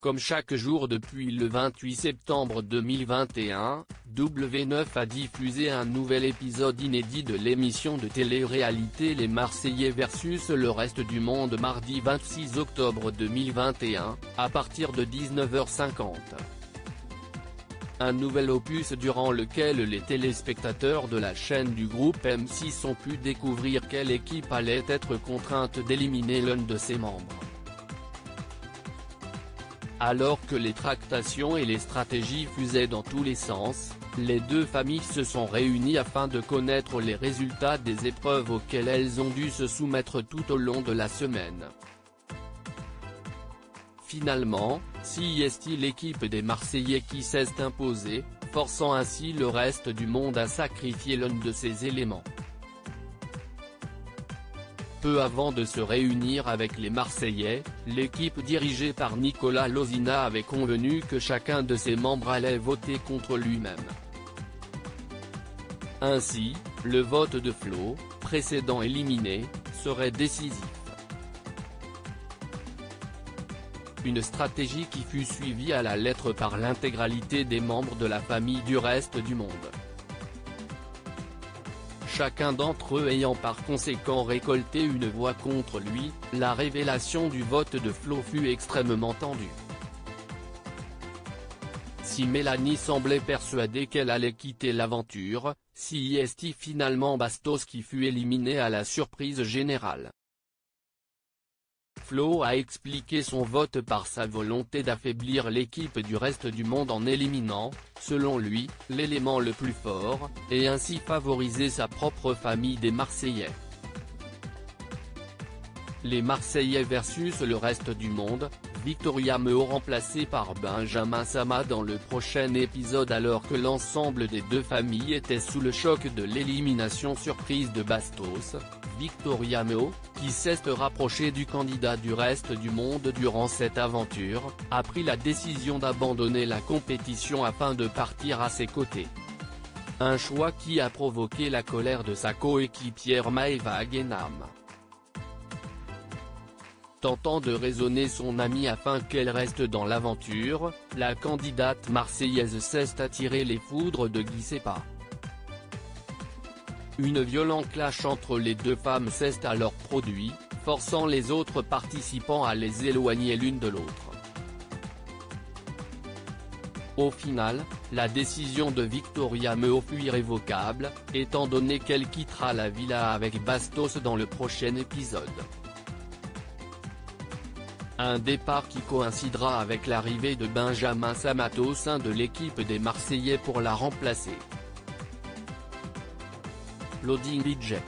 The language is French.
Comme chaque jour depuis le 28 septembre 2021, W9 a diffusé un nouvel épisode inédit de l'émission de télé-réalité Les Marseillais vs le reste du monde mardi 26 octobre 2021, à partir de 19h50. Un nouvel opus durant lequel les téléspectateurs de la chaîne du groupe M6 ont pu découvrir quelle équipe allait être contrainte d'éliminer l'un de ses membres. Alors que les tractations et les stratégies fusaient dans tous les sens, les deux familles se sont réunies afin de connaître les résultats des épreuves auxquelles elles ont dû se soumettre tout au long de la semaine. Finalement, c'est l'équipe des Marseillais qui s'est imposée, forçant ainsi le reste du monde à sacrifier l'un de ses éléments. Peu avant de se réunir avec les Marseillais, l'équipe dirigée par Nicolas Lozina avait convenu que chacun de ses membres allait voter contre lui-même. Ainsi, le vote de Flo, précédent éliminé, serait décisif. Une stratégie qui fut suivie à la lettre par l'intégralité des membres de la famille du reste du monde. Chacun d'entre eux ayant par conséquent récolté une voix contre lui, la révélation du vote de Flo fut extrêmement tendue. Si Mélanie semblait persuadée qu'elle allait quitter l'aventure, c'est finalement Bastos qui fut éliminé à la surprise générale. Flo a expliqué son vote par sa volonté d'affaiblir l'équipe du reste du monde en éliminant, selon lui, l'élément le plus fort, et ainsi favoriser sa propre famille des Marseillais. Les Marseillais versus le reste du monde, Victoria Meo remplacée par Benjamin Sama dans le prochain épisode alors que l'ensemble des deux familles étaient sous le choc de l'élimination surprise de Bastos. Victoria Meo, qui s'est rapprochée du candidat du reste du monde durant cette aventure, a pris la décision d'abandonner la compétition afin de partir à ses côtés. Un choix qui a provoqué la colère de sa coéquipière Maëva Guénam. Tentant de raisonner son amie afin qu'elle reste dans l'aventure, la candidate marseillaise s'est attirée les foudres de Guy Sepa. Une violent clash entre les deux femmes s'est alors produit, forçant les autres participants à les éloigner l'une de l'autre. Au final, la décision de Victoria Meo fut irrévocable, étant donné qu'elle quittera la villa avec Bastos dans le prochain épisode. Un départ qui coïncidera avec l'arrivée de Benjamin Sama au sein de l'équipe des Marseillais pour la remplacer. Loading budget.